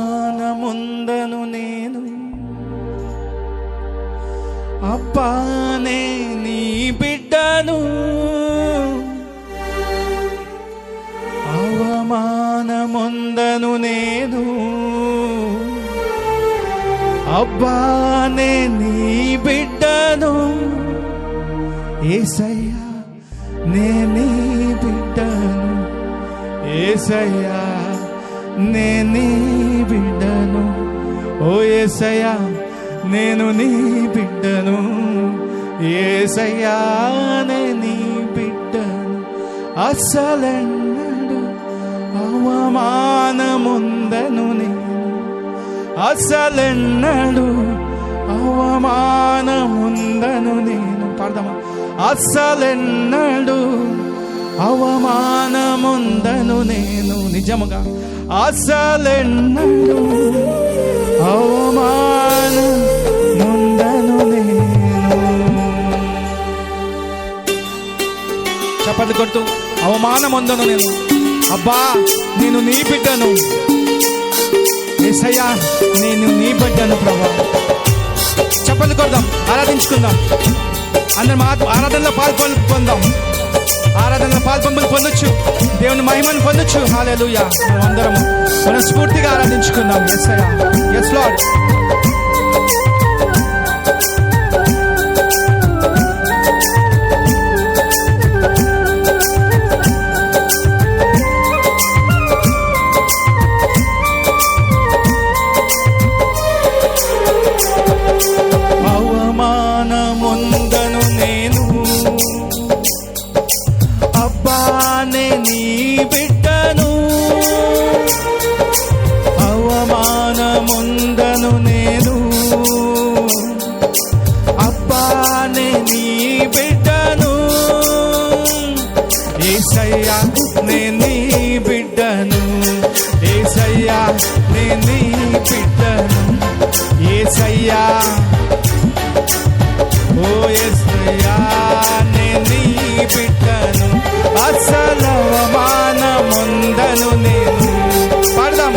అవమానముందను నేను అబ్బానే నీ బిడ్డను, అవమానముందను నేను అబ్బానే నీ బిడ్డను, యేసయ్యా నే నీ బిడ్డను, యేసయ్యా నే నీ బిడ్డను, ఓ యేసయ్యా నేను నీ బిడ్డను, యేసయ్యా నే నీ బిడ్డను. అసలెన్నడు అవమానముందను నేను, అసలెన్నడు అవమానముందను నేను. పాడదామా? అసలెన్నడు అవమానముందను నేను, నిజముగా అసలెన్నడు అవమానముందను నేను. చప్పట్లు కొడుతూ అవమానముందను నేను, అబ్బా నేను నీ బిడ్డను, యేసయ్యా నేను నీ బిడ్డను ప్రభువా. చప్పట్లు కొడదాం, ఆరాధించుకుందాం, అందరం ఆరాధనలో పాల్పొందాం, ఆరాధనలో పొందొచ్చు, దేవుని మహిమను పొందొచ్చు. హల్లెలూయా. మనం అందరము మనస్ఫూర్తిగా ఆరాధించుకుందాం. యేసయ్యా, yes Lord. అవమానముందను నేను అబ్బానే నీ బిడ్డను, అవమానముందను నేను అబ్బానే నీ బిడ్డను, యేసయ్యా నే నీ బిడ్డను, యేసయ్యా నే నీ బిడ్డను, యేసయ్యా ఓ యేసయ్యా నే నీ బిడ్డను. అసలవమానముందను నేను, పాడదాం,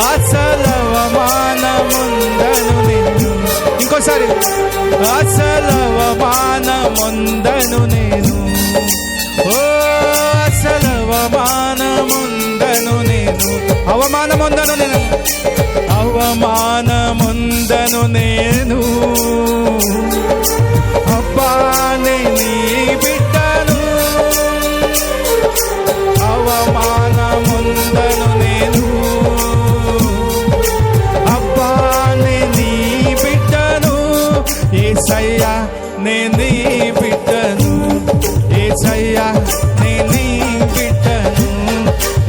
అసలవమానముందను నేను. ఇంకోసారి, అసలవమానముందను నేను, ఓ అసలవమానముందను నేను, అవమానముందను నేను, అవమానముందను నేను అబ్బానే నీ బిడ్డను, అవమానముందను నేను అబ్బానే నీ బిడ్డను, యేసయ్యా నే నీ బిడ్డను, యేసయ్యా నే నీ బిడ్డను,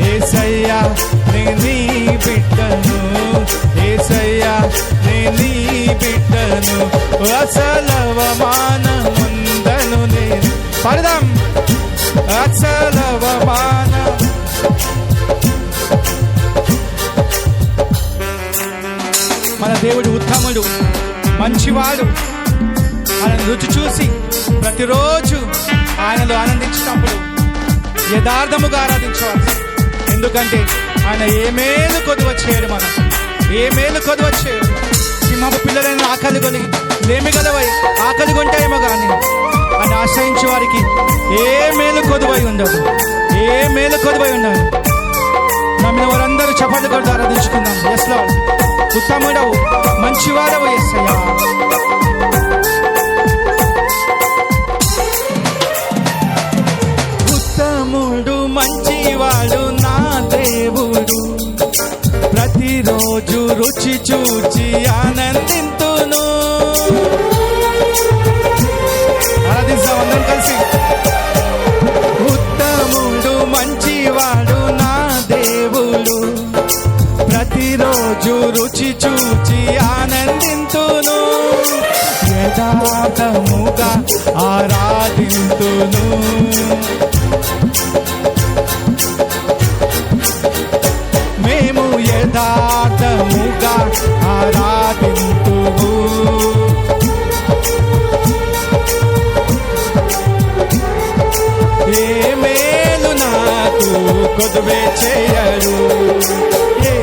యేసయ్యా నే నీ బిడ్డను, యేసయ్యా నే నీ బిడ్డను. అసలవమానముందను నేను, పాడదాం, అసలవమాన. మన దేవుడు ఉత్తముడు, మంచివాడు. ఆయన రుచి చూసి ప్రతిరోజు ఆయనలో ఆనందించినప్పుడు యథార్థముగా ఆరాధించవచ్చు. ఎందుకంటే ఆయన ఏ మేలు కొదువ చేయడు, మనం ఏ మేలు కొదువ చేయడు. సింహపు పిల్లలైన ఆకలి కొని లేమి గలవై ఆకలి కొంటాయేమో కానీ అని ఆశ్రయించే వారికి ఏ మేలు కొదువై ఉండదు, ఏ మేలు కొదువై ఉండదు. నమ్మిన వారందరూ చప్పట్లు కొడుతూ ఆరాధించుకుందాం. yes Lord, ఉత్తముడవు, మంచివాడవు యేసయ్యా. ఉత్తముడు, మంచివాడు నా దేవుడు, ప్రతిరోజు రుచి చూచి ఆనందింతును. ఆరాధిస్తాం అందరం కలిసి. ఉత్తముడు, మంచివాడు నా దేవుడు, ప్రతిరోజు రుచి చూచి ఆనందింతును, యథార్థముగా ఆరాధింతును. మేము యథార్థముగా ఆరాధింతుము. ఏ మేలు నాకు కొదువే చేయడు, ఏ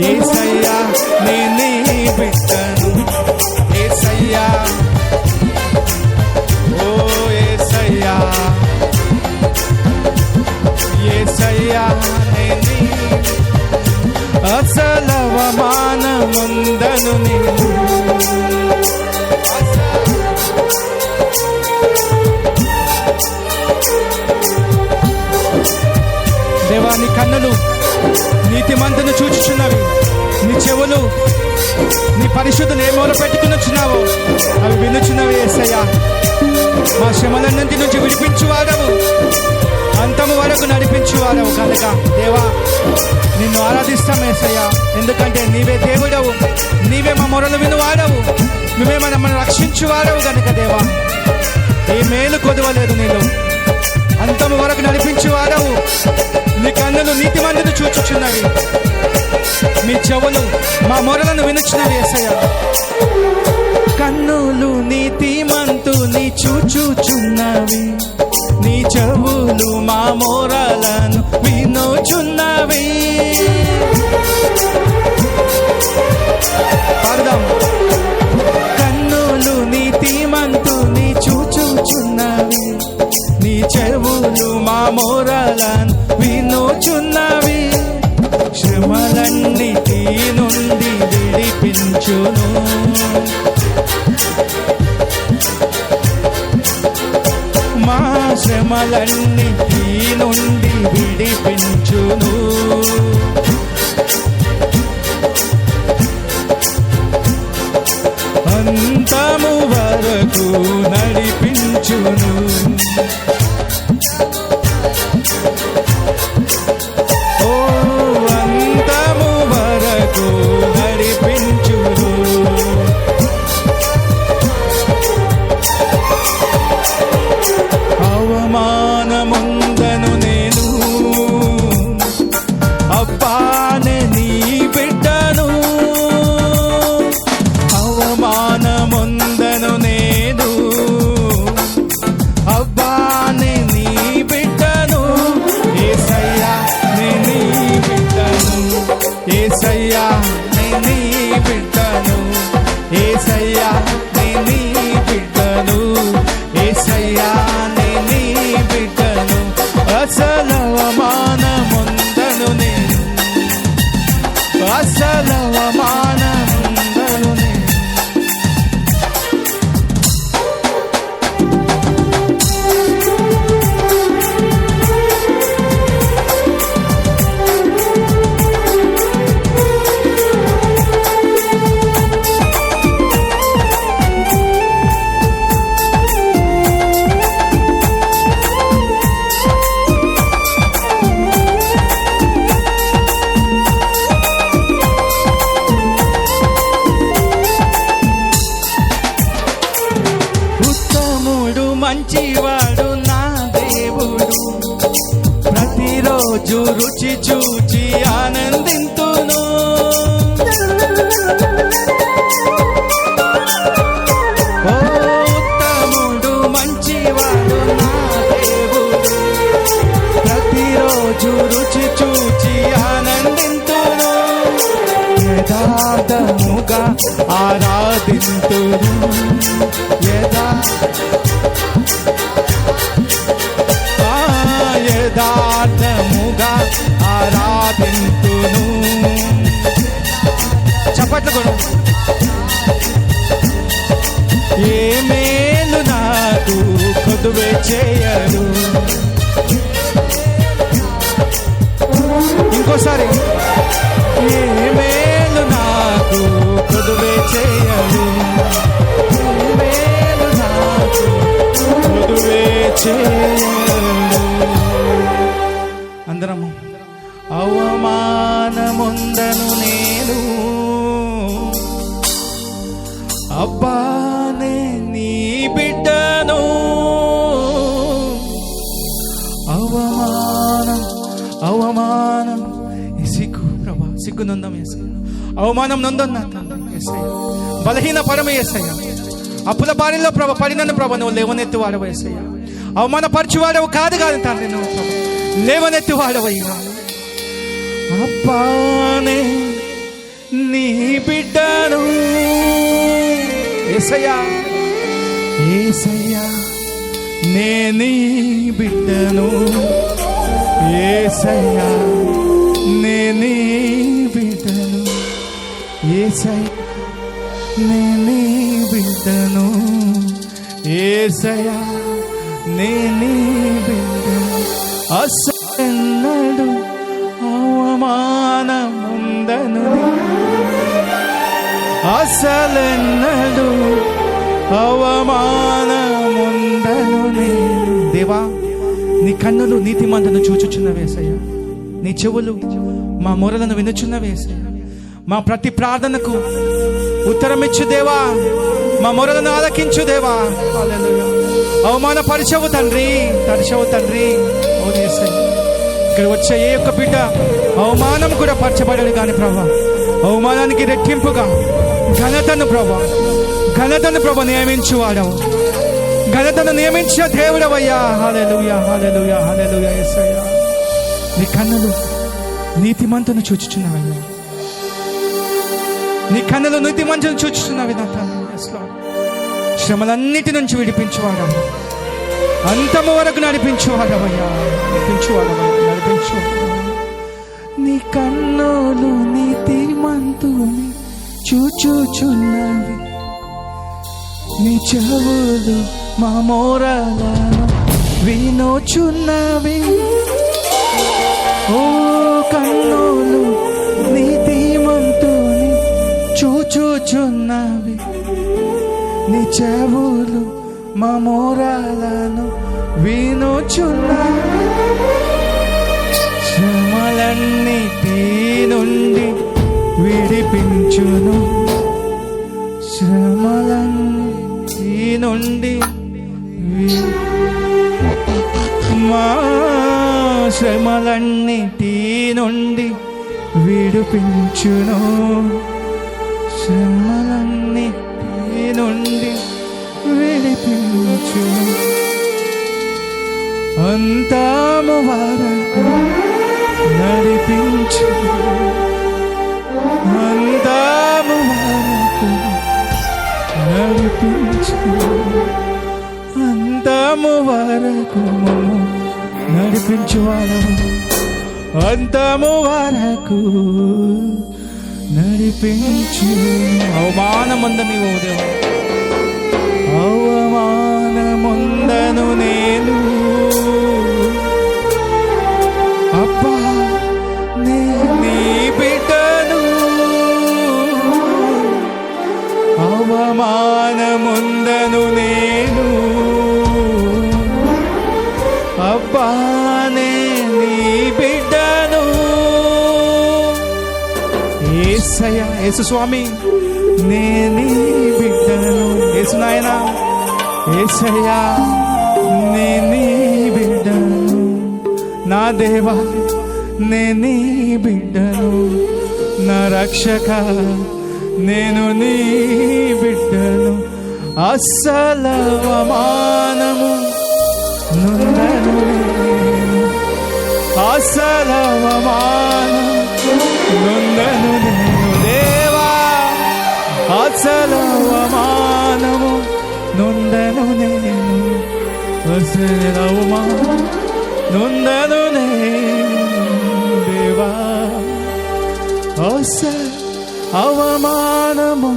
యేసయ్యా నీ బిడ్డను యేసయ్యా ఓ యేసయ్యా యేసయ్యా నీ అసలవమానముందను నేను దేవా నీ కన్నులు నీతిమంతుని చూచుచున్నవి, నీ చెవులు నీ పరిశుద్ధులు ఏ మూల పెట్టుకునిచున్నావో అవి వినుచున్నవి. యేసయ్యా మా శ్రమలన్నింటి నుంచి విడిపించువాడవు, అంతము వరకు నడిపించువాడవు కనుక దేవా నిన్ను ఆరాధిస్తాం యేసయ్యా. ఎందుకంటే నీవే దేవుడవు, నీవే మా మొరలు వినువాడవు, నువ్వే మనల్ని రక్షించువాడవు కనుక దేవా ఏ మేలు కొదవలేదు నీలో, అంతము వరకు నడిపించువాడవు. నీ కన్నులు నీతిమంతుని చూచుచున్నవి, మీ చెవులు మా మొరలను వినుచున్నవి యేసయ్యా. కన్నులు నీతిమంతుని చూచుచున్నవి, నీ చెవులు మా మొరలను వినుచున్నవి. పాడదాం. కన్నులు నీతిమంతుని చూచుచున్నవి, నీ చెవులు మా మొరలను వినుచున్నవి. శ్రమలన్నిటి నుండి విడిపించును, మా శ్రమలన్నిటి నుండి విడిపించును. అంతము వరకు నడిపించును, ఓ అంతము వరకు నడిపించును. అవమానముందను నేను అబ్బానే నీ బిడ్డను, అవమానముందను నేను అబ్బానే నీ బిడ్డను. యేసయ్యా నీ బిడ్డను, యేసయ్యా నీ బిడ్డను, యేసయ్యా నీ బిడ్డను, యేసయ్యా నీ బిడ్డను. అసలవమానముందను నేను, అసలవమానముందను నేను. మంచివాడు నా దేవుడు, ప్రతిరోజు రుచి చూచి ఆనందింతును. ఓ ఉత్తముడు మంచివాడు నా దేవుడు, ప్రతిరోజు రుచి చూచి ఆనందింతును. యథార్థముగా ఆరాధింతును, యథార్థముగా ఆరాధింతును. చప్పట్లు కూడా. ఏ మేలు నాకు కొదువే చేయడు. ఇంకోసారి. ఏ మేలు నాకు కొదువే చేయడు, ఏ మేలు నాకు కొదువే చేయడు. అందరము. అవమానముందను నేను అబ్బానే నీ బిడ్డను, అవమానం అవమానం సిగ్గు ప్రభా, సిగ్గు నొందం యేసయ్య, అవమానం నొందన్నా యేసయ్య, బలహీన పరమ యేసయ్య, అప్పుల బారిలో ప్రభ పడినను ప్రభ నువ్వు లేవనెత్తి వాడవు యేసయ్య. అవమానపరచువాడవు కాదు తండ్రి, నువ్వు లేవనెత్తి వాడవయ్యా. అబ్బానే నీ బిడ్డను. యేసయ్యా యేసయ్యా నే నీ బిడ్డను. యేసయ్యా నే నీ బిడ్డను. యేసయ్యా నే నీ బిడ్డను. యేసయ్యా నే నీ బిడ్డను. అసలెన్నడు అవమానముందను. అసలెన్నడు అవమానముందను. దేవా నీ కన్నులు నీతిమంతులను చూచుచున్నవేసయ్యా. నీ చెవులు మా మొరలను వినుచున్నవేసయ్యా. మా ప్రతి ప్రార్థనకు ఉత్తరమిచ్చు దేవా. మా మొరలను ఆలకించు దేవా. హల్లెలూయా. అవమానపరిచవు తండ్రి, తరిచవు తండ్రి. ఓ యేసయ్యా, ఇక్కడ వచ్చే ఏ ఒక్క బిడ్డ అవమానం కూడా పరచబడదు కానీ ప్రభా, అవమానానికి రెట్టింపుగా ఘనతను ప్రభా నియమించు వాడవు. ఘనతను నియమించిన దేవుడవయ్యా. హల్లెలూయా హల్లెలూయా హల్లెలూయా. యేసయ్యా నీ కన్నులు నీతిమంతును చూచుచున్నావయ్యా. నీ కన్నులు నీతిమంతును చూచుచున్నావి నా తండ్రి. శ్రమలన్నిటి నుంచి విడిపించువాడవు. అంతము వరకు నడిపించువాడవయ్యా. నడిపించు. నీ కన్నులు నీతిమంతుని చూచుచున్నవి. నీ చెవులు మా మోరలను వినోచున్నవి. ఓ కన్నులు నీతిమంతుని చూచుచున్నవి. నీ చెవులు మా మోరలను వినోచున్నవి. శ్రమలన్నిటి నుండి విడిపించును. శ్రమలన్నిటి నుండి మా శ్రమలన్నిటి నుండి విడిపించును. శ్రమలన్నిటి నుండి విడిపించును. అంతము వరకు నడిపించు. అంతము వరకు నడిపించు. అంతము వరకు నడిపించువాడవు. అంతము వరకు నడిపించు. అవమానముందని ఓ దేవా, అవమానముందను నేను. అబ్బా నీ బిడ్డను. అవమానముందను నేను. అబ్బా నీ బిడ్డను. యేసయ్యా యేసు స్వామి నీ బిడ్డను. యేసు నాయనా యేసయ్యా నీ బిడ్డను. నా దేవా నీ బిడ్డను. నా రక్షక నేను నీ బిడ్డను. అస్సలు అవమానము నొందను నేను. అస్సలు అవమానం నొందను నేను దేవా. అస్సలు అవమానము నొందను నేను. అస్సలు అవమానం నొందను నేను దేవా. అస్సలు అవమానముందను.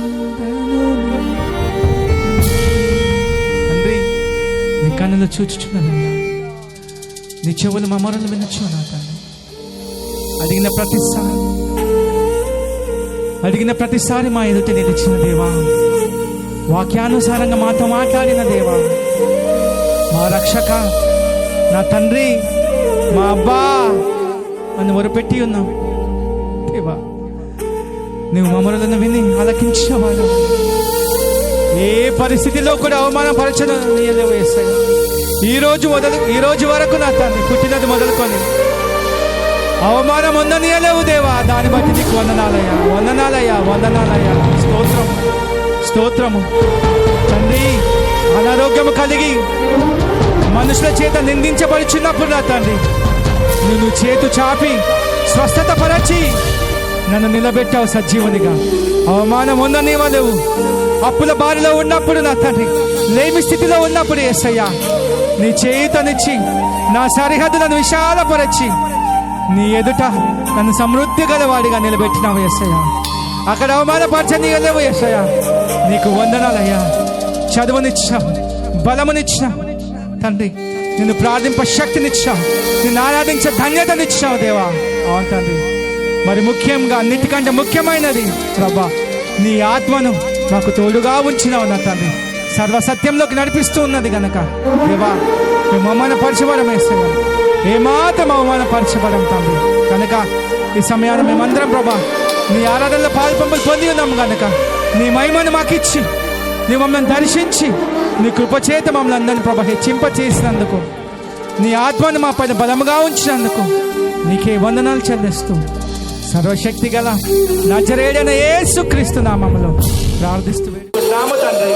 తండ్రి నీ కన్నులు చూచుచున్నానయ్యా. నీ చెవులు మా మొరలు వినొచ్చు నా తండ్రి. అడిగిన ప్రతిసారి మా ఎదుట నిలిచిన దేవా. వాక్యానుసారంగా మాతో మాట్లాడిన దేవా. మా రక్షక, నా తండ్రి, మా అబ్బా అని మొరపెట్టి ఉన్నాం దేవా. నువ్వు మా మొరలను విని ఆలకించేవాడు. ఏ పరిస్థితిలో కూడా అవమానపరచలేవు యేసయ్యా. ఈ రోజు వరకు నా తండ్రి పుట్టినది మొదలుకొని అవమానం ఉందనియలేవు దేవా. దాన్ని బట్టి నీకు వందనాలయ్యా. స్తోత్రము తండ్రి. అనారోగ్యము కలిగి మనుషుల చేత నిందించబడుచున్నప్పుడు నా తండ్రి నువ్వు చేతు చాపి స్వస్థత పరచి నన్ను నిలబెట్టావు సజీవునిగా. అవమానం ఉందనివ్వలేవు. అప్పుల బారిలో ఉన్నప్పుడు నా తండ్రి, లేమి స్థితిలో ఉన్నప్పుడు యేసయ్యా నీ చేయుతనిచ్చి నా సరిహద్దులను విశాలపరచి నీ ఎదుట నన్ను సమృద్ధి గలవాడిగా నిలబెట్టినావు యేసయ్యా. అక్కడ అవమానపరచనీయలేవు యేసయ్యా. నీకు వందనాలయ్యా. చదువునిచ్చావు, బలమునిచ్చావు తండ్రి, నిన్ను ప్రార్థింప శక్తినిచ్చావు, నిన్ను ఆరాధించే ధన్యతనిచ్చావు దేవా. అవును తండ్రి. మరి ముఖ్యంగా అన్నిటికంటే ముఖ్యమైనది ప్రభా, నీ ఆత్మను మాకు తోడుగా ఉంచినావు నా తండ్రి. సర్వసత్యంలోకి నడిపిస్తూ ఉన్నది గనక దేవా, మేము అవమానపరచబడం వేస్తాం, ఏమాత్రం అవమానపరచబడం తండ్రి. కనుక ఈ సమయాన్ని మేమందరం ప్రభా నీ ఆరాధనలో పాల్పంపులు పొంది ఉన్నాము గనక నీ మహిమను మాకిచ్చి, నీ మమ్మల్ని దర్శించి, నీ కృపచేత మమ్మల్ని అందరినీ ప్రభా హెచ్చింప చేసినందుకు, నీ ఆత్మను మా పైన బలముగా ఉంచినందుకు నీకే వందనాలు చెల్లిస్తూ సర్వశక్తి గల నజరేయుడైన యేసుక్రీస్తు నామములో ప్రార్థిస్తూ తండ్రి.